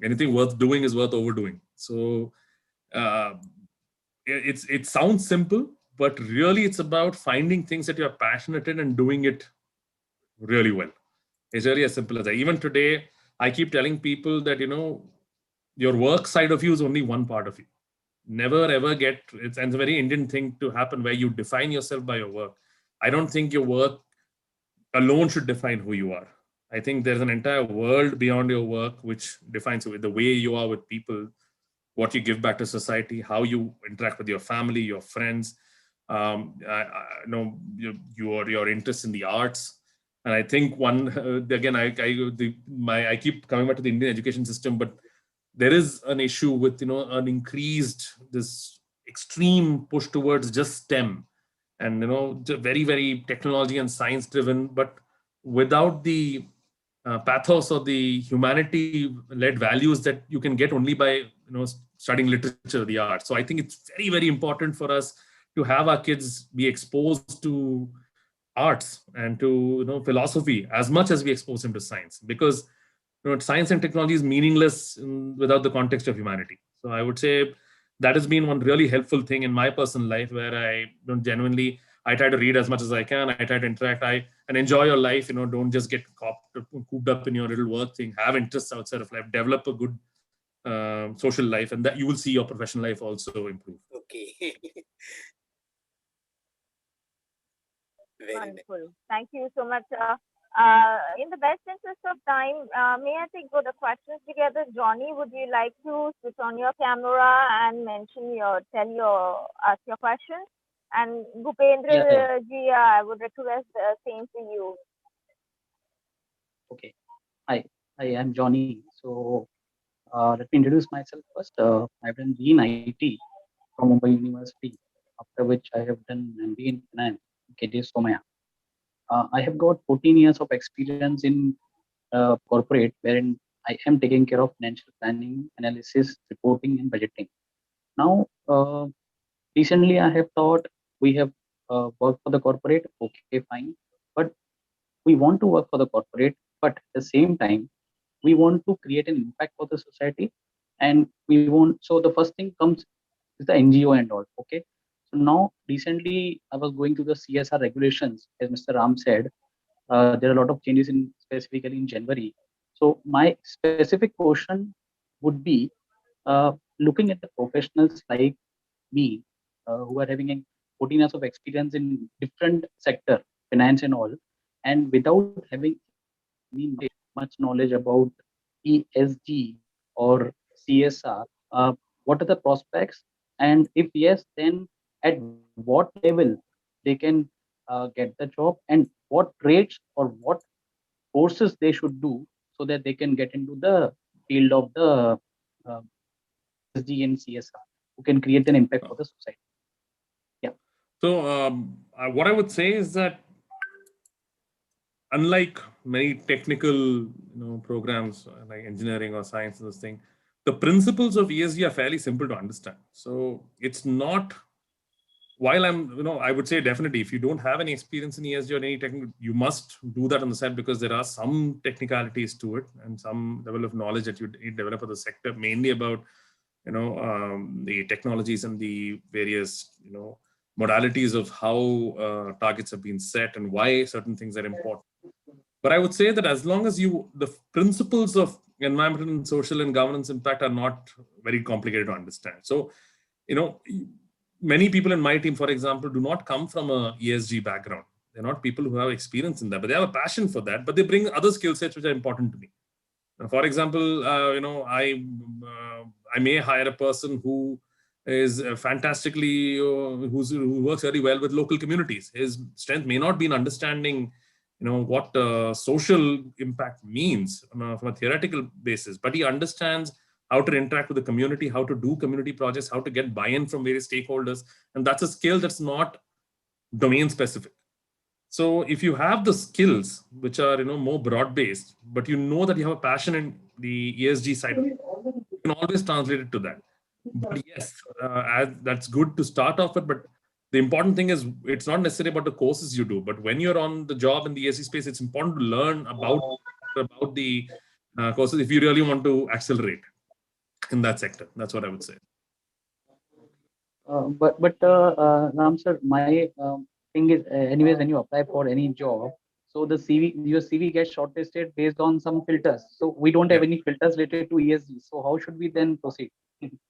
Speaker 2: anything worth doing is worth overdoing. So. Uh, it sounds simple, but really it's about finding things that you're passionate in and doing it really well. It's really as simple as that. Even today, I keep telling people that, your work side of you is only one part of you. Never ever and it's a very Indian thing to happen where you define yourself by your work. I don't think your work alone should define who you are. I think there's an entire world beyond your work which defines the way you are with people, what you give back to society, how you interact with your family, your friends, your interest in the arts. And I think one again, I keep coming back to the Indian education system, but there is an issue with an increased this extreme push towards just STEM, and very very technology and science driven, but without the pathos or the humanity led values that you can get only by studying literature, the arts. So I think it's very very important for us to have our kids be exposed to arts and to philosophy as much as we expose them to science, because science and technology is meaningless without the context of humanity. So I would say that has been one really helpful thing in my personal life, where I don't genuinely, I try to read as much as I can. I try to interact. And enjoy your life. Don't just get cooped up in your little work thing. Have interests outside of life. Develop a good social life, and that you will see your professional life also improve.
Speaker 3: Okay. Very nice.
Speaker 1: Wonderful. Thank you so much. In the best interest of time, may I take the questions together? Johnny, would you like to switch on your camera and ask your question? And Bhupendra ji, I would request the same to you.
Speaker 4: Okay. Hi, I'm Johnny. So let me introduce myself first. I've done B in IT from Mumbai University, after which I have done MBA in Finance, KJ Somaya. I have got 14 years of experience in corporate, wherein I am taking care of financial planning, analysis, reporting, and budgeting. Now, recently I have thought we have worked for the corporate, okay, fine, but we want to work for the corporate, but at the same time, we want to create an impact for the society, and we want, so the first thing comes is the NGO and all. Okay, so now recently I was going through the CSR regulations, as Mr. Ram said. There are a lot of changes in specifically in January. So my specific question would be, looking at the professionals like me, who are having 14 years of experience in different sector, finance and all, and without having any much knowledge about ESG or CSR, what are the prospects? And if yes, then at what level they can get the job, and what trades or what courses they should do so that they can get into the field of the uh, ESG and CSR, who can create an impact for the society. Yeah.
Speaker 2: So, what I would say is that unlike many technical, programs like engineering or science and this thing, the principles of ESG are fairly simple to understand. So it's not, while I would say definitely if you don't have any experience in ESG or any technical, you must do that on the side because there are some technicalities to it and some level of knowledge that you need to develop for the sector, mainly about, the technologies and the various, modalities of how targets have been set and why certain things are important. But I would say that as long as the principles of environmental and social and governance impact are not very complicated to understand. So, you know, many people in my team, for example, do not come from a ESG background. They're not people who have experience in that, but they have a passion for that. But they bring other skill sets which are important to me. For example, I may hire a person who is fantastically who works very well with local communities. His strength may not be in understanding, what social impact means from a theoretical basis, but he understands how to interact with the community, how to do community projects, how to get buy-in from various stakeholders, and that's a skill that's not domain specific. So if you have the skills which are more broad based, but you know that you have a passion in the ESG side, you can always translate it to that. But yes, that's good to start off with. But the important thing is it's not necessarily about the courses you do, but when you're on the job in the ESG space, it's important to learn about the courses if you really want to accelerate in that sector. That's what I would say.
Speaker 4: But Ram sir, my thing is, anyways, when you apply for any job, so the CV, your CV gets shortlisted based on some filters. So we don't have
Speaker 2: Yeah.
Speaker 4: any filters related to ESG. So how should we then proceed?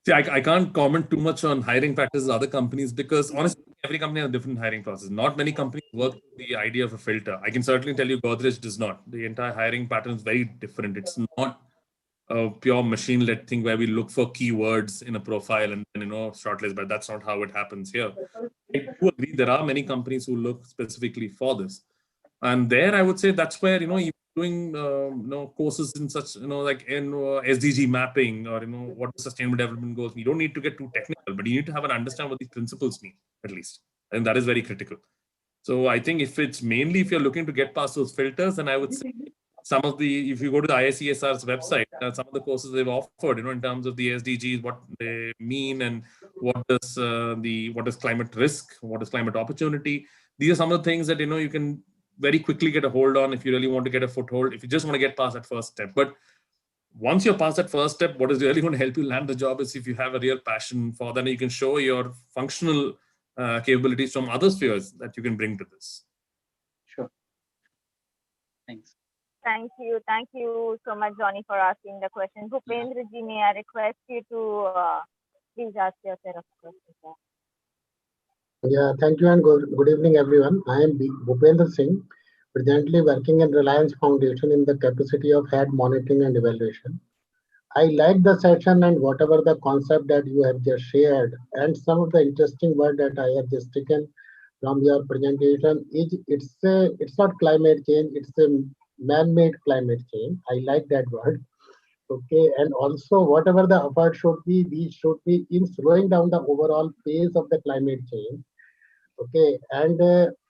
Speaker 2: See, I can't comment too much on hiring practices of other companies because honestly, every company has a different hiring process. Not many companies work with the idea of a filter. I can certainly tell you Godrej does not. The entire hiring pattern is very different. It's not a pure machine-led thing where we look for keywords in a profile and then, shortlist, but that's not how it happens here. I do agree there are many companies who look specifically for this. And there I would say that's where, even doing, courses in such, like in SDG mapping or, what the sustainable development goals, you don't need to get too technical, but you need to have an understand what these principles mean, at least. And that is very critical. So I think if you're looking to get past those filters, then I would say if you go to the ISESR's website, some of the courses they've offered, in terms of the SDGs, what they mean and what is climate risk, what is climate opportunity. These are some of the things that, you can very quickly get a hold on if you really want to get a foothold, if you just want to get past that first step. But once you're past that first step, what is really going to help you land the job is if you have a real passion for that, and you can show your functional capabilities from other spheres that you can bring to this.
Speaker 4: Sure. Thanks.
Speaker 1: Thank you so much, Johnny, for asking the question. Bhupendra ji, may I request you to please ask your set of questions.
Speaker 5: Yeah, thank you and good evening, everyone. I am Bhupendra Singh, presently working in Reliance Foundation in the capacity of head monitoring and evaluation. I like the session and whatever the concept that you have just shared, and some of the interesting word that I have just taken from your presentation is it's not climate change, it's a man-made climate change. I like that word. Okay, and also whatever the effort should be, we should be in slowing down the overall pace of the climate change. Okay, and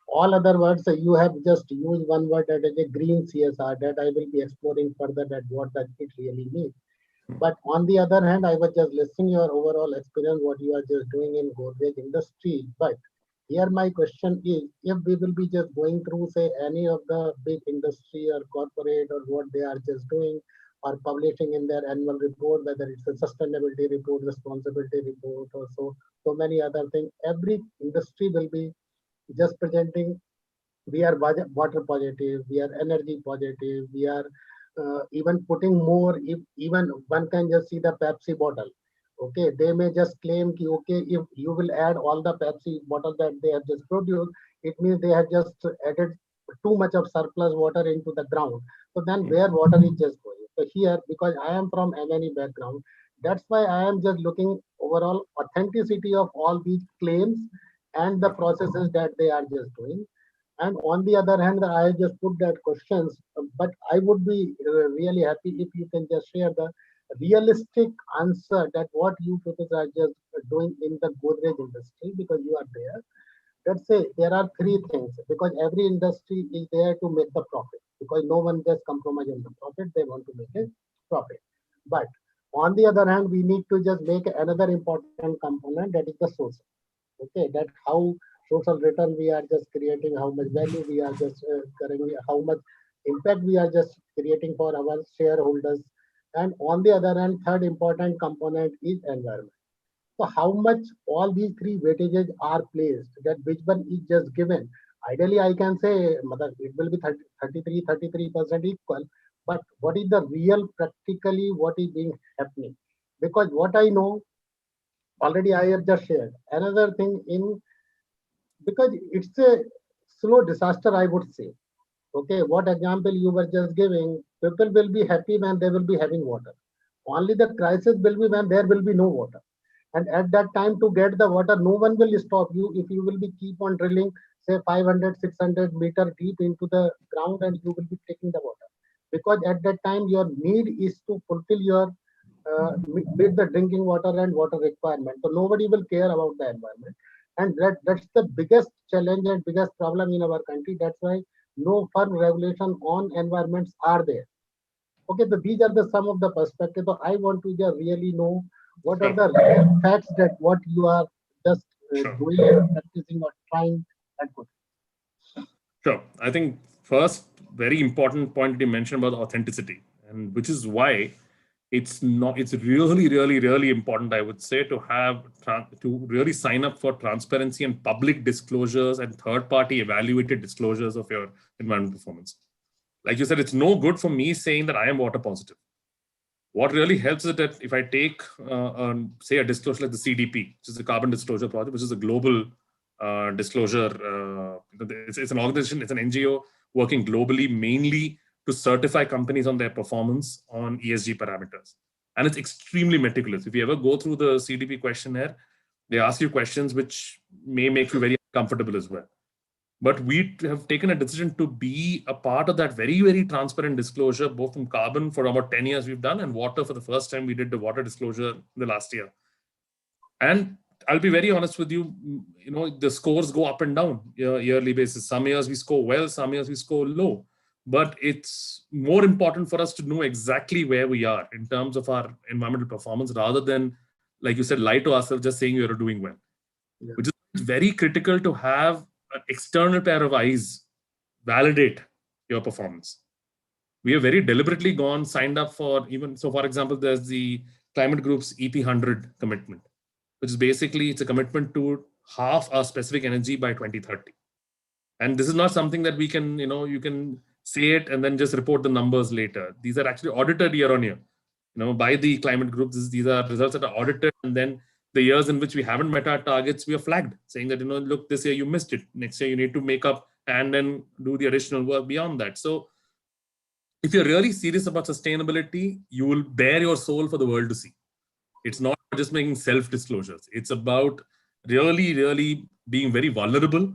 Speaker 5: all other words you have just used one word that is a green CSR that I will be exploring further that what does it really mean. But on the other hand, I was just listening your overall experience, what you are just doing in Godrej industry. But here my question is, if we will be just going through, say, any of the big industry or corporate or what they are just doing or publishing in their annual report, whether it's a sustainability report, responsibility report, or so many other things, every industry will be just presenting we are water positive, we are energy positive, we are even putting more, if even one can just see the Pepsi bottle. Okay, they may just claim, ki, okay, if you will add all the Pepsi bottle that they have just produced, it means they have just added too much of surplus water into the ground. So then where water is just going. So here, because I am from MNE background, that's why I am just looking overall authenticity of all these claims and the processes that they are just doing. And on the other hand, I just put that questions, but I would be really happy if you can just share the realistic answer that what you people are just doing in the Godrej industry, because you are there. Let's say there are three things, because every industry is there to make the profit, because no one just compromise on the profit, they want to make a profit. But on the other hand, we need to just make another important component, that is the social. Okay, that how social return we are just creating, how much value we are just currently, how much impact we are just creating for our shareholders. And on the other hand, third important component is environment. So how much all these three weightages are placed, that which one is just given. Ideally I can say it will be 33% equal, but what is the real practically what is being happening? Because what I know already I have just shared. Another thing in, because it's a slow disaster, I would say. Okay, what example you were just giving, people will be happy when they will be having water. Only the crisis will be when there will be no water. And at that time to get the water, no one will stop you if you will be keep on drilling, say 500, 600 meter deep into the ground and you will be taking the water. Because at that time your need is to fulfill your with the drinking water and water requirement. So nobody will care about the environment. And that's the biggest challenge and biggest problem in our country. That's why no firm regulation on environments are there. Okay, so these are the some of the perspectives. So I want to just really know what are
Speaker 2: Sure.
Speaker 5: the real facts that what you are just
Speaker 2: Sure.
Speaker 5: doing and practicing or trying and put.
Speaker 2: Sure. I think first, very important point that you mentioned about authenticity, and which is why it's really, really, really important, I would say, to to really sign up for transparency and public disclosures and third-party evaluated disclosures of your environmental performance. Like you said, it's no good for me saying that I am water positive. What really helps is that if I take, say, a disclosure like the CDP, which is the Carbon Disclosure Project, which is a global disclosure, it's an organization, it's an NGO working globally, mainly to certify companies on their performance on ESG parameters. And it's extremely meticulous. If you ever go through the CDP questionnaire, they ask you questions which may make you very uncomfortable as well. But we have taken a decision to be a part of that very, very transparent disclosure, both from carbon for about 10 years we've done, and water for the first time we did the water disclosure the last year. And I'll be very honest with you, the scores go up and down yearly basis. Some years we score well, some years we score low. But it's more important for us to know exactly where we are in terms of our environmental performance, rather than, like you said, lie to ourselves just saying you're doing well. Yeah. Which is very critical to have an external pair of eyes validate your performance. We have very deliberately signed up for even, so for example, there's the Climate Group's EP100 commitment, which is basically, it's a commitment to halve our specific energy by 2030. And this is not something that we can, you can say it and then just report the numbers later. These are actually audited year on year, by the Climate Group. These are results that are audited, and then the years in which we haven't met our targets, we are flagged, saying that, look, this year you missed it. Next year you need to make up and then do the additional work beyond that. So if you're really serious about sustainability, you will bare your soul for the world to see. It's not just making self-disclosures. It's about really, really being very vulnerable.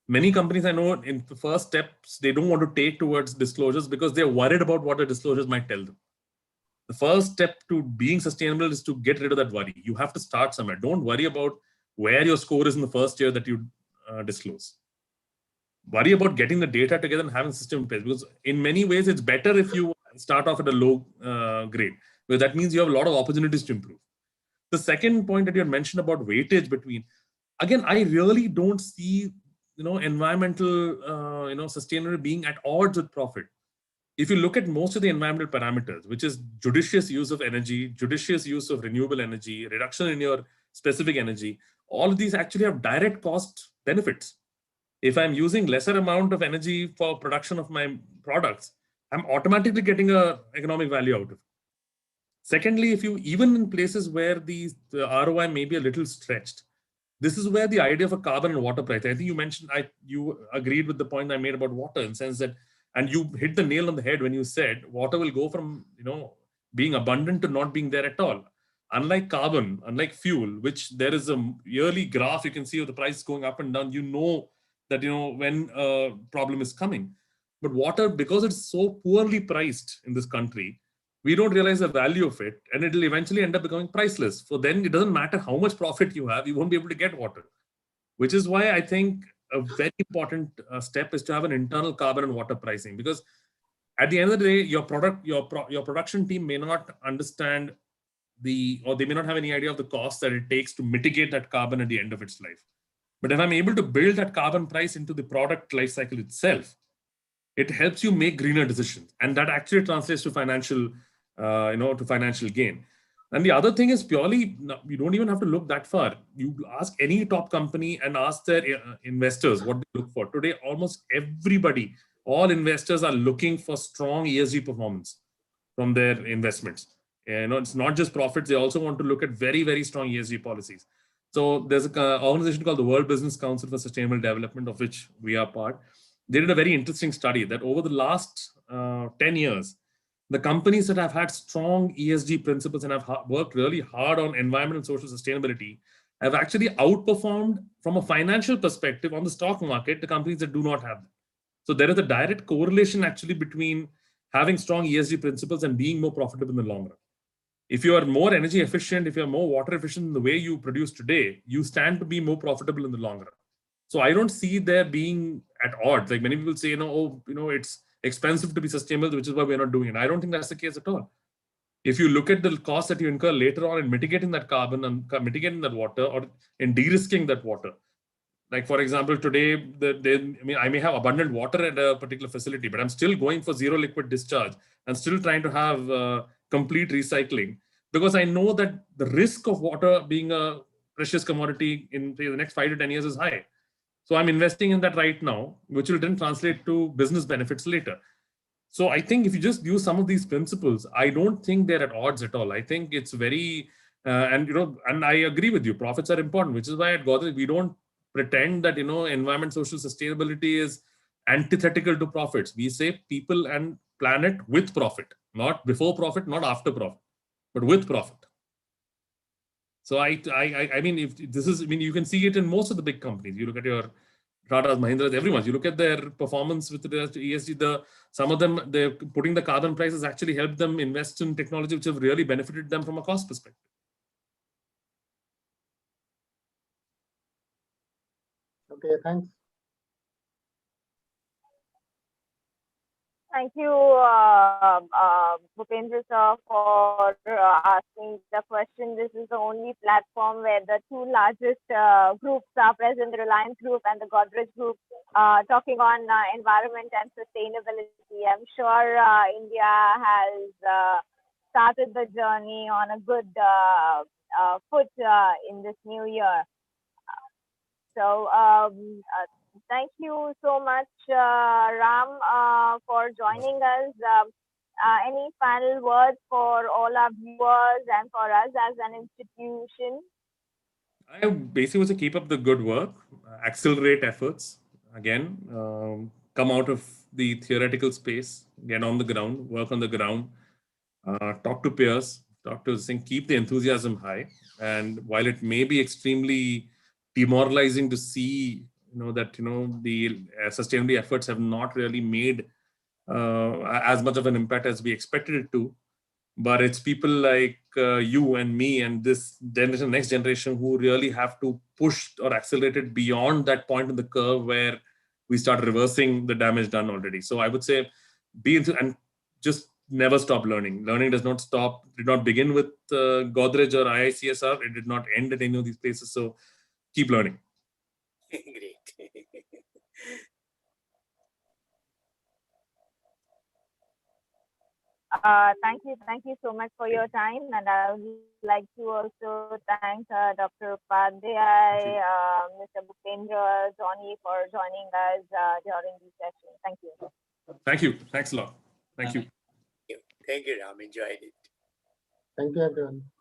Speaker 2: Many companies I know, in the first steps, they don't want to take towards disclosures because they're worried about what the disclosures might tell them. The first step to being sustainable is to get rid of that worry. You have to start somewhere. Don't worry about where your score is in the first year that you disclose. Worry about getting the data together and having a system in place, because in many ways, it's better if you start off at a low grade, because that means you have a lot of opportunities to improve. The second point that you had mentioned about weightage between, again, I really don't see, environmental, sustainability being at odds with profit. If you look at most of the environmental parameters, which is judicious use of energy, judicious use of renewable energy, reduction in your specific energy, all of these actually have direct cost benefits. If I'm using lesser amount of energy for production of my products, I'm automatically getting a economic value out of it. Secondly, if you even in places where the ROI may be a little stretched, this is where the idea of a carbon and water price. I think you mentioned, you agreed with the point I made about water in the sense that, and you hit the nail on the head when you said water will go from being abundant to not being there at all. Unlike carbon, unlike fuel, which there is a yearly graph you can see of the price going up and down, that when a problem is coming. But water, because it's so poorly priced in this country, we don't realize the value of it, and it'll eventually end up becoming priceless. So then it doesn't matter how much profit you have, you won't be able to get water. Which is why I think a very important step is to have an internal carbon and water pricing, because at the end of the day, your production team may not understand or they may not have any idea of the cost that it takes to mitigate that carbon at the end of its life. But if I'm able to build that carbon price into the product life cycle itself, it helps you make greener decisions, and that actually translates to financial gain. And the other thing is purely, you don't even have to look that far. You ask any top company and ask their investors what they look for. Today, almost everybody, all investors are looking for strong ESG performance from their investments. It's not just profits. They also want to look at very, very strong ESG policies. So there's an organization called the World Business Council for Sustainable Development, of which we are part. They did a very interesting study that over the last 10 years, the companies that have had strong ESG principles and have worked really hard on environmental and social sustainability have actually outperformed from a financial perspective on the stock market the companies that do not have them. So there is a direct correlation actually between having strong ESG principles and being more profitable in the long run. If you are more energy efficient, if you're more water efficient in the way you produce today, you stand to be more profitable in the long run. So I don't see there being at odds. Like many people say, it's expensive to be sustainable, which is why we're not doing it. I don't think that's the case at all. If you look at the cost that you incur later on in mitigating that carbon and mitigating that water, or in de-risking that water, like for example, today, I may have abundant water at a particular facility, but I'm still going for zero liquid discharge and still trying to have complete recycling, because I know that the risk of water being a precious commodity in the next 5 to 10 years is high. So I'm investing in that right now, which will then translate to business benefits later. So I think if you just use some of these principles, I don't think they're at odds at all. I think it's very, and I agree with you, profits are important, which is why at Godrej, we don't pretend that, environment, social sustainability is antithetical to profits. We say people and planet with profit, not before profit, not after profit, but with profit. So I mean, if this is, you can see it in most of the big companies. You look at your Tatas, Mahindras, everyone. You look at their performance with regards to ESG. Some of them, they're putting the carbon prices actually helped them invest in technology which have really benefited them from a cost perspective.
Speaker 5: Okay, thanks.
Speaker 1: Thank you, Bhupendra sir, for asking the question. This is the only platform where the two largest groups are present, the Reliance Group and the Godrej Group, talking on environment and sustainability. I'm sure India has started the journey on a good foot in this new year. So thank you so much, Ram, for joining us. Any final words for all our viewers and for us as an institution?
Speaker 2: I basically would say keep up the good work, accelerate efforts. Again, come out of the theoretical space, get on the ground, work on the ground, talk to peers, keep the enthusiasm high. And while it may be extremely demoralizing to see, that the sustainability efforts have not really made as much of an impact as we expected it to, but it's people like you and me and this generation, next generation, who really have to push or accelerate it beyond that point in the curve where we start reversing the damage done already. So I would say and just never stop learning. Learning does not stop, did not begin with Godrej or IICSR. It did not end at any of these places. So keep learning.
Speaker 3: Great.
Speaker 1: Thank you so much for your time, and I would like to also thank Dr. Upadhyay, Mr. Bhupendra, Johnny for joining us during this session. Thank you.
Speaker 2: Thank you. Thanks a lot. Thank you.
Speaker 3: Thank you, Ram. Enjoyed it.
Speaker 5: Thank you, everyone.